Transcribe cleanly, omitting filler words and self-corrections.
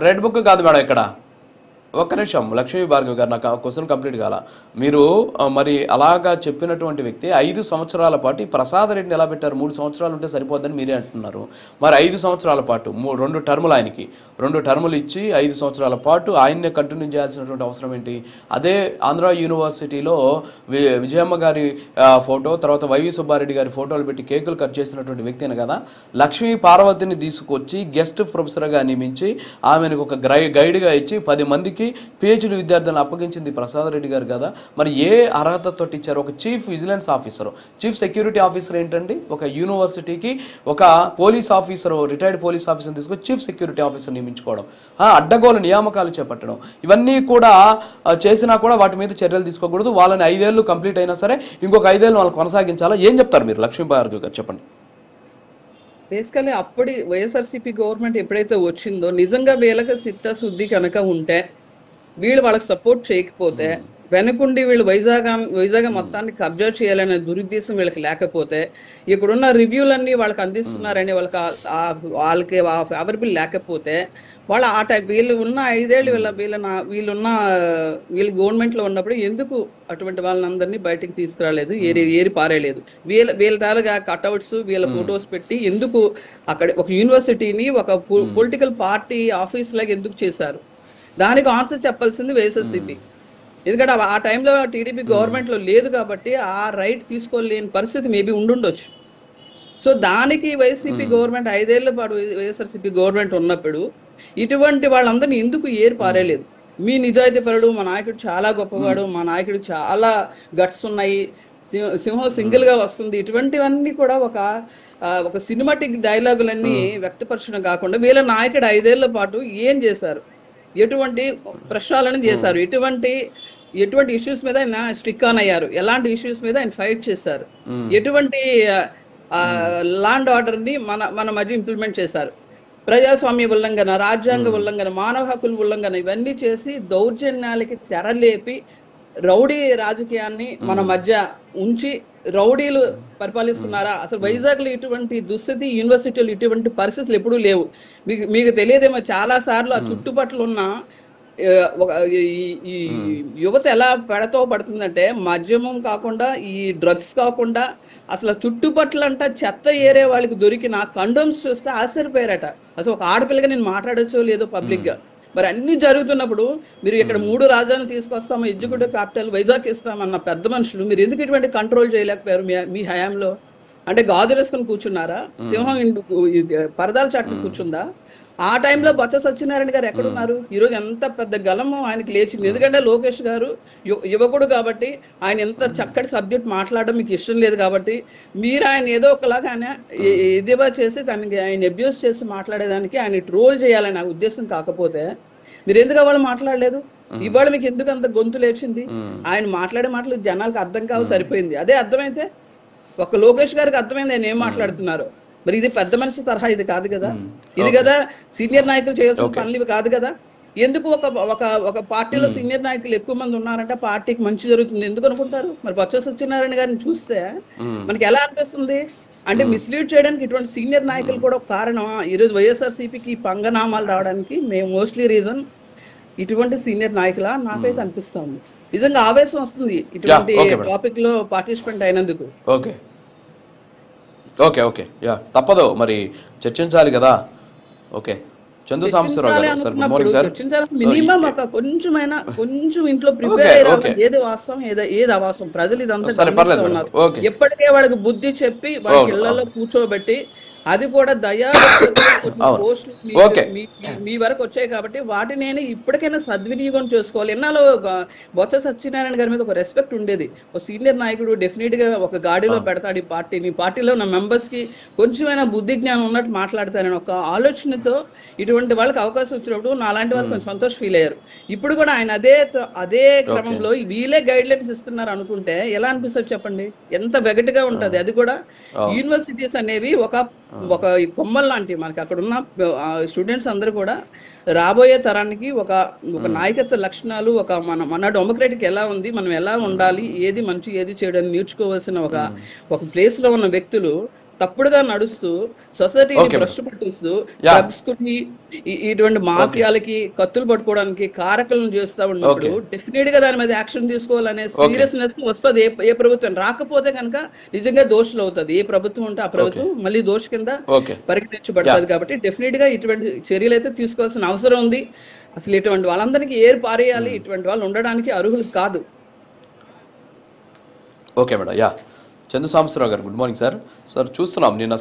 Red book కాదు madam ఇక్కడ. ఒక్క నిమిషం లక్ష్మీ భార్గవ్ గారు, నాకు ఆ క్వశ్చన్ కంప్లీట్ కాల. మీరు మరి అలాగా చెప్పినటువంటి వ్యక్తి 5 సంవత్సరాల పాటు ఈ ప్రసాద్ రెడ్డిని ఎలా పెట్టారు? 3 సంవత్సరాలు ఉంటే సరిపోద్దని మీరే అంటున్నారు. మరి 5 సంవత్సరాల పాటు 2 టర్ములు ఆయనకి 2 టర్ములు ఇచ్చి 5 సంవత్సరాల పాటు ఆయన్నే కంటిన్యూ చేయాల్సినటువంటి అవసరం ఏంటి? అదే ఆంధ్ర యూనివర్సిటీలో విజయమ్మ గారి ఫోటో, తర్వాత వైవి సుబ్బారెడ్డి గారి ఫోటోలు పెట్టి కేకులు కట్ చేసినటువంటి వ్యక్తిని కదా లక్ష్మీ పార్వతిని తీసుకొచ్చి గెస్ట్ ప్రొఫెసర్గా నియమించి ఆమెను ఒక గైడ్గా ఇచ్చి 10 మందికి పిహెచ్డి విద్యార్థులను అప్పగించింది ప్రసాద్ రెడ్డి గారు కదా. మరి ఏ అర్హతతో ఇచ్చారు? ఒక chief vigilance officer, chief security officer ఏంటండి? ఒక యూనివర్సిటీకి ఒక police officer, retired police officer తీసుకొని చీఫ్ సెక్యూరిటీ ఆఫీసర్ నియమించుకోవడం, అడ్డగోలు నియామకాలు చేపట్టడం, ఇవన్నీ కూడా చేసినా కూడా వాటి మీద చర్యలు తీసుకోకూడదు. వాళ్ళని 5 ఏళ్ళు కంప్లీట్ అయినా సరే ఇంకొక 5 ఏళ్ళు వాళ్ళు కొనసాగించాలా? ఏం చెప్తారు మీరు లక్ష్మీ భార్గవ్ గారు? చెప్పండి. బేసికలీ అప్పటి వైఎస్ఆర్సీపీ గవర్నమెంట్ ఎప్పుడైతే వచ్చిందో నిజంగా వీళ్ళకి చిత్తశుద్ధి కనుక ఉంటే, వీళ్ళు వాళ్ళకి సపోర్ట్ చేయకపోతే, వెనకుండి వీళ్ళు వైజాగ్ మొత్తాన్ని కబ్జా చేయాలనే దురుద్దేశం వీళ్ళకి లేకపోతే, ఇక్కడున్న రివ్యూలన్నీ వాళ్ళకి అందిస్తున్నారని వాళ్ళకి ఫేవరబుల్ లేకపోతే, వాళ్ళు ఆ టైప్ వీళ్ళు ఉన్న 5 ఏళ్ళు వీళ్ళు గవర్నమెంట్లో ఉన్నప్పుడు ఎందుకు అటువంటి వాళ్ళందరినీ బయటికి తీసుకురాలేదు, ఏరి పారేయలేదు? వీళ్ళ తాలుగా కట్అవుట్స్, వీళ్ళ ఫొటోస్ పెట్టి ఎందుకు అక్కడ ఒక యూనివర్సిటీని ఒక పొలిటికల్ పార్టీ ఆఫీస్ లాగా ఎందుకు చేశారు? దానికి ఆన్సర్ చెప్పాల్సింది వైఎస్ఆర్సీపీ. ఎందుకంటే ఆ టైంలో టీడీపీ గవర్నమెంట్లో లేదు కాబట్టి ఆ రైట్ తీసుకోలేని పరిస్థితి మేబీ ఉండుండొచ్చు. సో దానికి వైసీపీ గవర్నమెంట్ 5 ఏళ్ల పాటు వైఎస్ఆర్సీపీ గవర్నమెంట్ ఉన్నప్పుడు ఇటువంటి వాళ్ళందరినీ ఎందుకు ఏరి పారేయలేదు? మీ నిజాయితీ పరుడు, మా నాయకుడు చాలా గొప్పవాడు, మా నాయకుడు చాలా గట్స్ ఉన్నాయి, సింహం సింగిల్ గా వస్తుంది, ఇటువంటివన్నీ కూడా ఒక సినిమాటిక్ డైలాగులన్నీ వ్యక్తపరచడం కాకుండా వీళ్ళ నాయకుడు 5 ఏళ్ల పాటు ఏం చేశారు? ఎటువంటి ప్రక్షాళన చేశారు? ఎటువంటి ఇష్యూస్ మీద ఆయన స్ట్రిక్ ఆన్ అయ్యారు? ఎలాంటి ఇష్యూస్ మీద ఆయన ఫైట్ చేశారు? ఎటువంటి లా అండ్ ఆర్డర్ ని మన మధ్య ఇంప్లిమెంట్ చేశారు? ప్రజాస్వామ్య ఉల్లంఘన, రాజ్యాంగ ఉల్లంఘన, మానవ హక్కుల ఉల్లంఘన ఇవన్నీ చేసి దౌర్జన్యాలకి తెరలేపి రౌడీ రాజకీయాన్ని మన మధ్య ఉంచి రౌడీలు పరిపాలిస్తున్నారా? అసలు వైజాగ్లో ఇటువంటి దుస్థితి, యూనివర్సిటీలు ఇటువంటి పరిస్థితులు ఎప్పుడూ లేవు. మీకు తెలియదేమో, చాలా సార్లు ఆ చుట్టుపక్కల ఉన్న ఈ యువత ఎలా పెడతో పడుతుందంటే, మద్యమం కాకుండా, ఈ డ్రగ్స్ కాకుండా అసలు చుట్టుపక్కలంట చెత్త ఏరే వాళ్ళకి దొరికిన కండోమ్స్ చూస్తే ఆశ్చర్యపోయారట. అసలు ఒక ఆడపిల్లగా నేను మాట్లాడచ్చో లేదో పబ్లిక్ గా. మరి అన్ని జరుగుతున్నప్పుడు మీరు ఇక్కడ 3 రాజధానులు తీసుకొస్తాము, ఎగ్జిక్యూటివ్ క్యాపిటల్ వైజాగ్ ఇస్తామన్న పెద్ద మనుషులు మీరు ఎందుకు ఇటువంటి కంట్రోల్ చేయలేకపోయారు మీ హయాంలో? అంటే గాజులు వేసుకొని కూర్చున్నారా? సింహం పరదాల చాటును కూర్చుందా? ఆ టైంలో బొత్స సత్యనారాయణ గారు ఎక్కడున్నారు? ఈరోజు ఎంత పెద్ద గలము ఆయనకి లేచింది. ఎందుకంటే లోకేష్ గారు యువకుడు కాబట్టి, ఆయన ఎంత చక్కటి సబ్జెక్ట్ మాట్లాడడం మీకు ఇష్టం లేదు కాబట్టి, మీరు ఆయన ఏదో ఒకలాగా ఆయన ఇదివా చేసి దానికి ఆయన అబ్యూస్ చేసి మాట్లాడేదానికి ఆయన ట్రోల్ చేయాలని నా ఉద్దేశం. కాకపోతే మీరు ఎందుకు వాళ్ళు మాట్లాడలేదు? ఇవాళ మీకు ఎందుకు అంత గొంతు లేచింది? ఆయన మాట్లాడే మాటలు జనాలకు అర్థం కావు, సరిపోయింది. అదే అర్థమైతే ఒక లోకేష్ గారికి అర్థమైంది ఆయన ఏం మాట్లాడుతున్నారు. మరి ఇది పెద్ద మనిషి తరహా ఇది కాదు కదా, ఇది కదా సీనియర్ నాయకులు చేయాల్సిన పనులు ఇవి కాదు కదా. ఎందుకు ఒక పార్టీలో సీనియర్ నాయకులు ఎక్కువ మంది ఉన్నారంటే పార్టీకి మంచి జరుగుతుంది ఎందుకు అనుకుంటారు? మరి బొత్స సత్యనారాయణ గారిని చూస్తే మనకి ఎలా అనిపిస్తుంది అంటే, మిస్లీడ్ చేయడానికి ఇటువంటి సీనియర్ నాయకులు కూడా ఒక కారణం. ఈరోజు వైఎస్ఆర్సీపీకి పంగనామాలు రావడానికి మేము మోస్ట్లీ రీజన్ ఇటువంటి సీనియర్ నాయకుల నాకైతే అనిపిస్తా ఉంది. నిజంగా ఆవేశం వస్తుంది ఇటువంటి టాపిక్ లో పార్టిసిపెంట్ అయినందుకు. ఓకే తప్పదు, మరి చర్చించాలి కదా. ఓకే, చందు సాంబశివరావు గారు sir, good morning sir. Minimum ఒక కొంచెం ఇంట్లో ప్రిపేర్ అయ్యారు. ఏది వాస్తవం ఏది అవాస్తవం ప్రజలు ఇదంతా ఉన్నారు. ఎప్పటికే వాళ్ళకి బుద్ధి చెప్పి వాళ్ళ ఇళ్లలో కూర్చోబెట్టి, అది కూడా దయా మీ వరకు వచ్చాయి కాబట్టి వాటిని నేను ఇప్పటికైనా సద్వినియోగం చేసుకోవాలి. ఎన్నాలో బొత్స సత్యనారాయణ గారి మీద ఒక రెస్పెక్ట్ ఉండేది. ఒక సీనియర్ నాయకుడు డెఫినెట్ గా ఒక గాడిలో పెడతాడు ఈ పార్టీని, పార్టీలో ఉన్న మెంబర్స్ కి కొంచెమైనా బుద్ధి జ్ఞానం ఉన్నట్టు మాట్లాడతారని ఒక ఆలోచనతో ఇటువంటి వాళ్ళకి అవకాశం వచ్చినప్పుడు నాలాంటి వాళ్ళు కొంచెం సంతోషం ఫీల్ అయ్యారు. ఇప్పుడు కూడా ఆయన అదే క్రమంలో వీళ్ళే గైడ్ లైన్స్ ఇస్తున్నారు అనుకుంటే ఎలా అనిపిస్తుంది చెప్పండి? ఎంత వెగటుగా ఉంటది. అది కూడా యూనివర్సిటీస్ అనేవి ఒక కొమ్మల్ లాంటివి. మనకి అక్కడ ఉన్న స్టూడెంట్స్ అందరూ కూడా రాబోయే తరానికి ఒక నాయకత్వ లక్షణాలు, మన డెమోక్రటిక్ ఎలా ఉంది, మనం ఎలా ఉండాలి, ఏది మంచి ఏది చేయడానికి నేర్చుకోవాల్సిన ఒక ప్లేస్ లో ఉన్న వ్యక్తులు తప్పుడుగా నడుస్తూ సొసైటీని ఓకే మేడం. భ్రష్టు పట్టిస్తూ యా డ్రగ్స్ కు ఇటువంటి ఓకే మాఫియాలకి కత్తులు పట్టుకోవడానికి కారకులను చేస్తా ఉన్నప్పుడు ఓకే డెఫినెట్ గా దాని మీద యాక్షన్ తీసుకోవాలనే ఓకే సీరియస్నెస్ వస్తుంది ఏ ప్రభుత్వం రాకపోతే కనుక నిజంగా దోషులు అవుతుంది. ఏ ప్రభుత్వం ఉంటే ఆ ఓకే ప్రభుత్వం మళ్ళీ దోష కింద ఓకే యా పరిగణించబడుతుంది. కాబట్టి డెఫినెట్ గా ఇటువంటి చర్యలు అయితే తీసుకోవాల్సిన అవసరం ఉంది. అసలు ఇటువంటి వాళ్ళందరికీ ఏరు పారేయాలి. ఇటువంటి వాళ్ళు ఉండడానికి అర్హులు కాదు. Okay madam. Yeah Chandu Sambasivarao గారు గుడ్ మార్నింగ్ సార్. సార్ చూస్తున్నాం నిన్న